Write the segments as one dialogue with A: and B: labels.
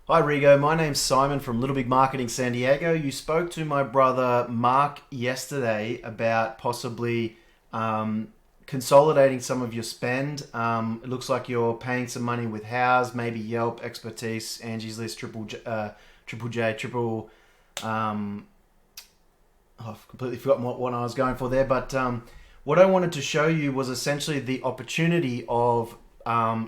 A: Hi Rigo, my name's Simon from Little Big Marketing San Diego. You spoke to my brother Mark yesterday about possibly consolidating some of your spend. It looks like you're paying some money with House, maybe Yelp, Expertise, Angie's List, Triple J, Triple. Um, oh, I've completely forgotten what one I was going for there, but what I wanted to show you was essentially the opportunity of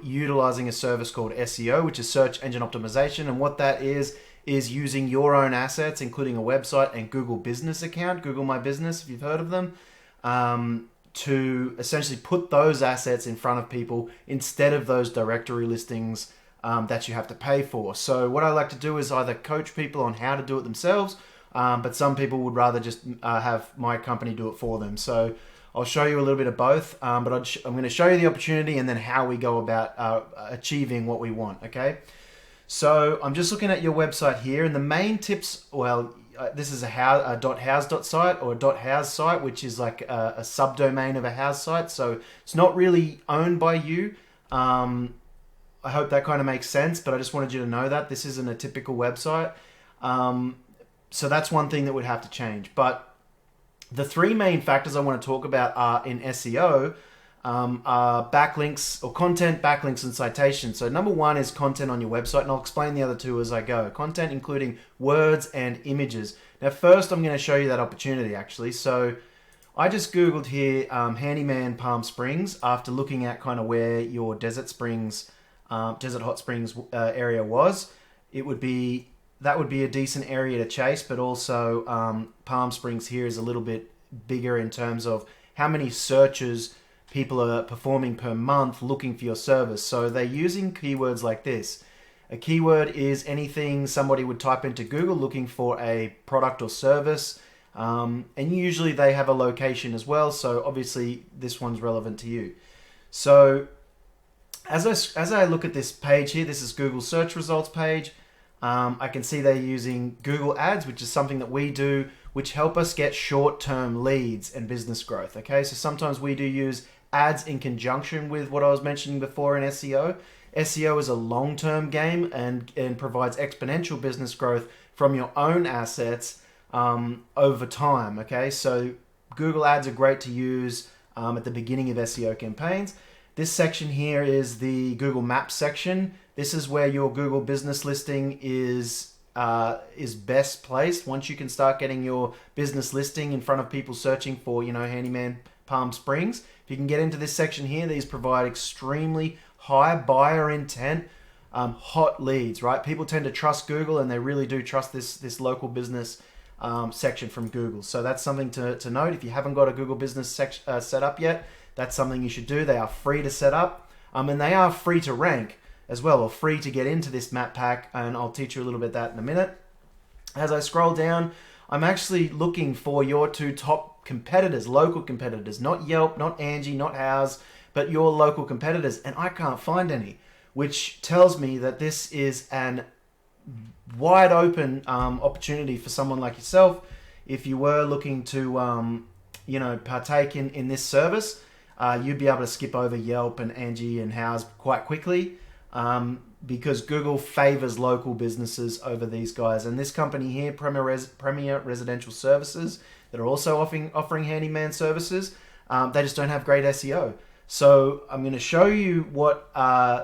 A: utilizing a service called SEO, which is search engine optimization. And what that is using your own assets, including a website and Google Business account, Google My Business, if you've heard of them, to essentially put those assets in front of people instead of those directory listings that you have to pay for. So what I like to do is either coach people on how to do it themselves, but some people would rather just have my company do it for them. So I'll show you a little bit of both, but I'm going to show you the opportunity and then how we go about achieving what we want, okay? So I'm just looking at your website here, and the main tips, well, this is a .house site or a .house site, which is like a subdomain of a house site, so it's not really owned by you. I hope that kind of makes sense, but I just wanted you to know that this isn't a typical website. So that's one thing that would have to change. But the three main factors I want to talk about are in SEO are backlinks or content, backlinks, and citations. So number one is content on your website, and I'll explain the other two as I go. Content including words and images. Now first I'm going to show you that opportunity actually. So I just Googled here Handyman Palm Springs after looking at kind of where your Desert Hot Springs area was. That would be a decent area to chase, but also Palm Springs here is a little bit bigger in terms of how many searches people are performing per month looking for your service. So they're using keywords like this. A keyword is anything somebody would type into Google looking for a product or service, and usually they have a location as well, so obviously this one's relevant to you. So as I look at this page here, this is Google search results page. I can see they're using Google Ads, which is something that we do, which help us get short-term leads and business growth. Okay, so sometimes we do use ads in conjunction with what I was mentioning before in SEO. SEO is a long-term game and provides exponential business growth from your own assets over time. Okay, so Google Ads are great to use at the beginning of SEO campaigns. This section here is the Google Maps section. This is where your Google business listing is best placed. Once you can start getting your business listing in front of people searching for, Handyman Palm Springs. If you can get into this section here, these provide extremely high buyer intent, hot leads, right? People tend to trust Google, and they really do trust this local business section from Google. So that's something to note. If you haven't got a Google business set up yet, that's something you should do. They are free to set up, and they are free to rank as well, or free to get into this map pack, and I'll teach you a little bit of that in a minute. As I scroll down, I'm actually looking for your two top competitors, local competitors, not Yelp, not Angie, not House, but your local competitors, and I can't find any, which tells me that this is an wide open opportunity for someone like yourself. If you were looking to partake in this service, you'd be able to skip over Yelp and Angie and House quite quickly, because Google favors local businesses over these guys. And this company here, Premier Residential Services, that are also offering handyman services, they just don't have great SEO. So I'm going to show you what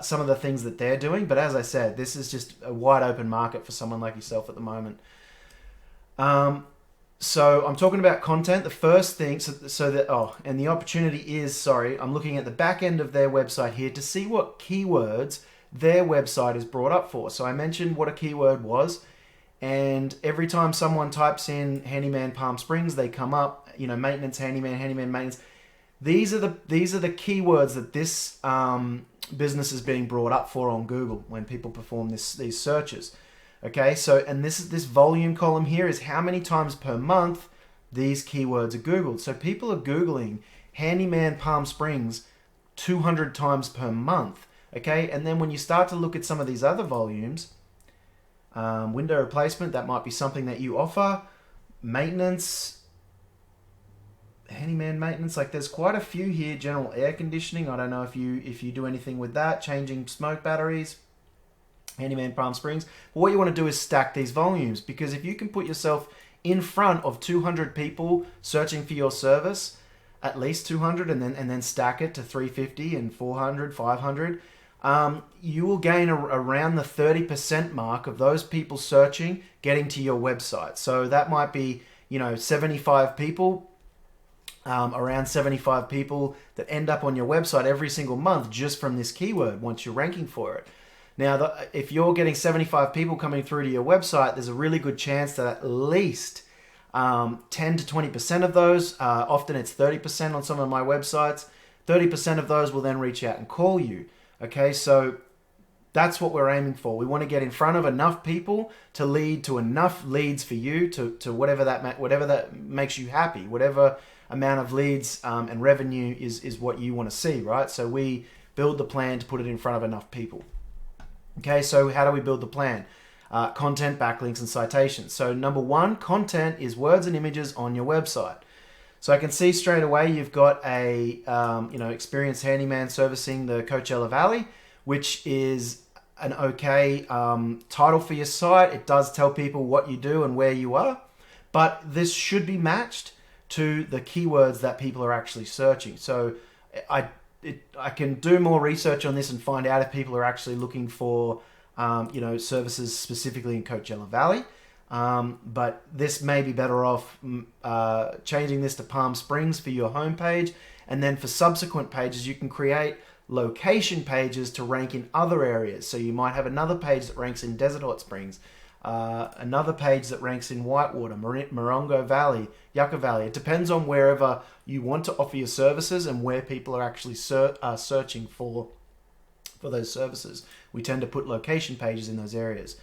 A: some of the things that they're doing. But as I said, this is just a wide open market for someone like yourself at the moment. So I'm talking about content. The first thing, and the opportunity is, I'm looking at the back end of their website here to see what keywords their website is brought up for. So I mentioned what a keyword was, and every time someone types in Handyman Palm Springs, they come up, maintenance, handyman maintenance. These are the keywords that this business is being brought up for on Google when people perform these searches. Okay, so and this volume column here is how many times per month these keywords are Googled. So people are Googling Handyman Palm Springs 200 times per month. Okay, and then when you start to look at some of these other volumes, window replacement, that might be something that you offer. Maintenance, handyman maintenance, like there's quite a few here. General air conditioning, I don't know if you do anything with that. Changing smoke batteries. Handyman Palm Springs. But what you want to do is stack these volumes, because if you can put yourself in front of 200 people searching for your service, at least 200, and then stack it to 350 and 400, 500, you will gain around the 30% mark of those people searching getting to your website. So that might be, 75 people, around 75 people that end up on your website every single month just from this keyword once you're ranking for it. Now, if you're getting 75 people coming through to your website, there's a really good chance that at least 10 to 20% of those, often it's 30% on some of my websites, 30% of those will then reach out and call you. Okay, so that's what we're aiming for. We want to get in front of enough people to lead to enough leads for you to whatever that makes you happy, whatever amount of leads and revenue is what you want to see, right? So we build the plan to put it in front of enough people. Okay, so how do we build the plan? Content, backlinks, and citations. So number one, content is words and images on your website. So I can see straight away you've got a experienced handyman servicing the Coachella Valley, which is an okay title for your site. It does tell people what you do and where you are, but this should be matched to the keywords that people are actually searching. So I can do more research on this and find out if people are actually looking for services specifically in Coachella Valley. But this may be better off changing this to Palm Springs for your homepage, and then for subsequent pages you can create location pages to rank in other areas. So you might have another page that ranks in Desert Hot Springs, another page that ranks in Whitewater, Morongo Valley, Yucca Valley. It depends on wherever you want to offer your services and where people are actually searching for those services. We tend to put location pages in those areas.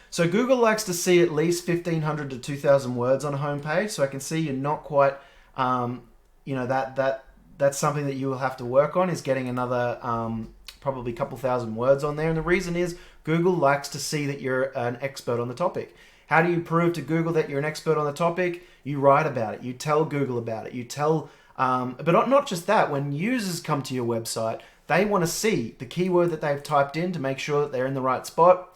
A: So Google likes to see at least 1,500 to 2,000 words on a homepage. So I can see you're not quite, that's something that you will have to work on, is getting another probably a couple thousand words on there. And the reason is Google likes to see that you're an expert on the topic. How do you prove to Google that you're an expert on the topic? You write about it. You tell Google about it. You tell, but not just that. When users come to your website, they want to see the keyword that they've typed in to make sure that they're in the right spot.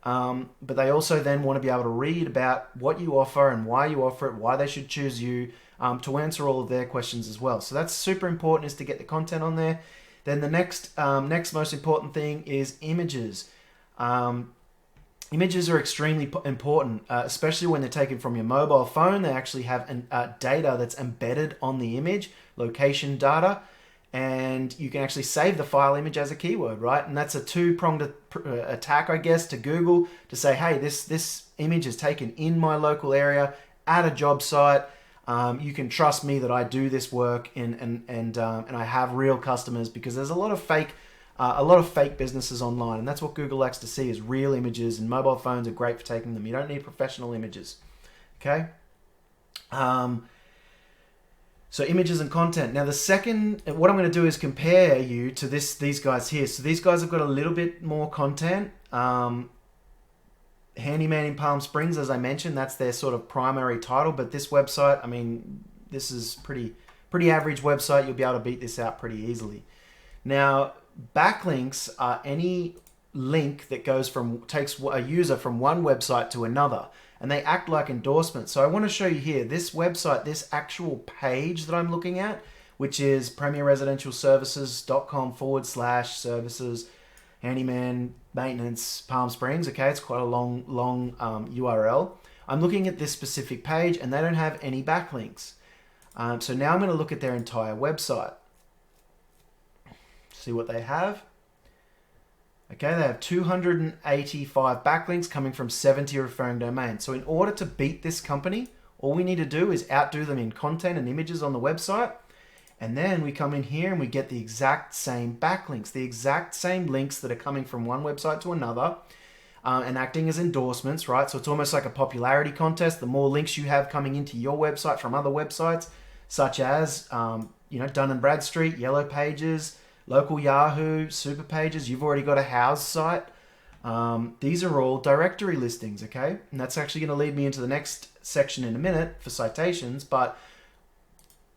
A: But they also then want to be able to read about what you offer and why you offer it, why they should choose you, to answer all of their questions as well. So that's super important, is to get the content on there. Then the next most important thing is images. Images are extremely important, especially when they're taken from your mobile phone. They actually have data that's embedded on the image, location data, and you can actually save the file image as a keyword, right? And that's a two-pronged attack, I guess, to Google to say, hey, this image is taken in my local area at a job site. You can trust me that I do this work and I have real customers, because there's a lot of fake businesses online, and that's what Google likes to see, is real images, and mobile phones are great for taking them. You don't need professional images. Okay. So images and content. Now the second, what I'm going to do is compare you to these guys here. So these guys have got a little bit more content. Handyman in Palm Springs, as I mentioned, that's their sort of primary title. But this website, I mean, this is pretty average website. You'll be able to beat this out pretty easily. Now, backlinks are any link that takes a user from one website to another, and they act like endorsements. So I want to show you here, this website, this actual page that I'm looking at, which is premierresidentialservices.com/services, handyman, maintenance, Palm Springs. Okay, it's quite a long URL. I'm looking at this specific page, and they don't have any backlinks. So now I'm going to look at their entire website. See what they have. Okay, they have 285 backlinks coming from 70 referring domains. So in order to beat this company, all we need to do is outdo them in content and images on the website. And then we come in here and we get the exact same backlinks, the exact same links that are coming from one website to another, and acting as endorsements, right? So it's almost like a popularity contest. The more links you have coming into your website from other websites, such as Dun & Bradstreet, Yellow Pages, Local Yahoo, Super Pages, you've already got a house site. These are all directory listings, okay? And that's actually going to lead me into the next section in a minute for citations. But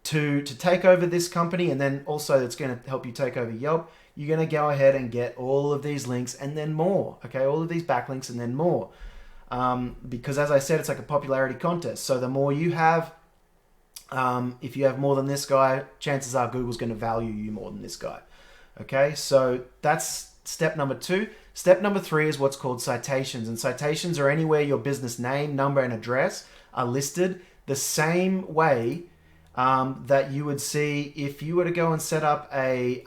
A: to take over this company, and then also it's going to help you take over Yelp, you're going to go ahead and get all of these links and then more. Okay, all of these backlinks and then more. Because as I said, it's like a popularity contest. So the more you have, if you have more than this guy, chances are Google's going to value you more than this guy. Okay, so that's step number 2. Step number 3 is what's called citations. And citations are anywhere your business name, number, and address are listed the same way that you would see if you were to go and set up a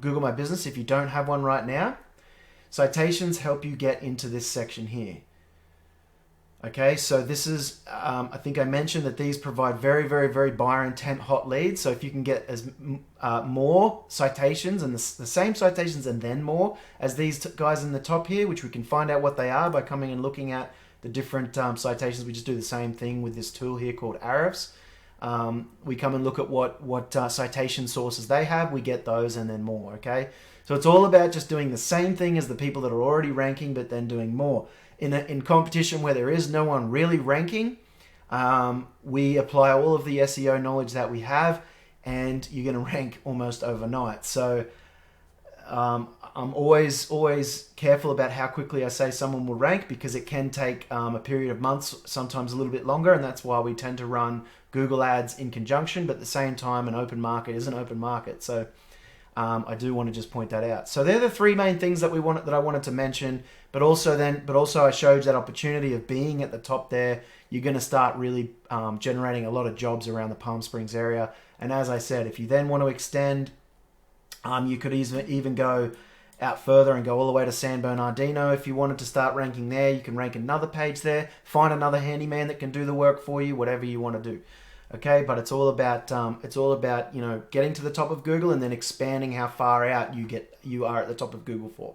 A: Google My Business. If you don't have one right now, citations help you get into this section here. Okay, so this is, I think I mentioned that these provide very, very, very buyer intent hot leads. So if you can get as more citations and the same citations and then more as these guys in the top here, which we can find out what they are by coming and looking at the different citations. We just do the same thing with this tool here called Ahrefs. We come and look at what citation sources they have. We get those and then more, okay? So it's all about just doing the same thing as the people that are already ranking, but then doing more. In competition where there is no one really ranking, we apply all of the SEO knowledge that we have, and you're going to rank almost overnight. So I'm always careful about how quickly I say someone will rank, because it can take a period of months, sometimes a little bit longer, and that's why we tend to run Google ads in conjunction, but at the same time an open market is an open market. So I do want to just point that out. So they're the 3 main things that I wanted to mention, but also I showed you that opportunity of being at the top there. You're going to start really generating a lot of jobs around the Palm Springs area. And as I said, if you then want to extend, you could even go out further and go all the way to San Bernardino. If you wanted to start ranking there, you can rank another page there, find another handyman that can do the work for you, whatever you want to do. Okay, but it's all about getting to the top of Google and then expanding how far out you are at the top of Google for.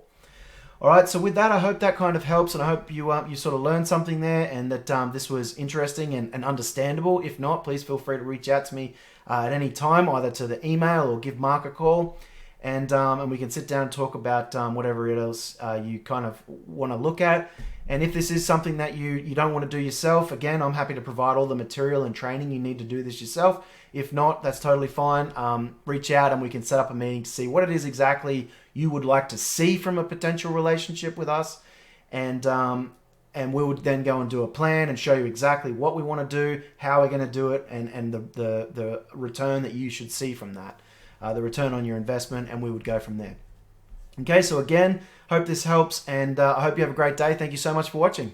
A: All right, so with that, I hope that kind of helps, and I hope you sort of learned something there, and that this was interesting and understandable. If not, please feel free to reach out to me at any time, either to the email or give Mark a call, and we can sit down and talk about whatever else you kind of want to look at. And if this is something that you don't want to do yourself, again, I'm happy to provide all the material and training you need to do this yourself. If not, that's totally fine. Reach out and we can set up a meeting to see what it is exactly you would like to see from a potential relationship with us. And we would then go and do a plan and show you exactly what we want to do, how we're going to do it, and the return that you should see from that, the return on your investment, and we would go from there. Okay, so again, hope this helps, and I hope you have a great day. Thank you so much for watching.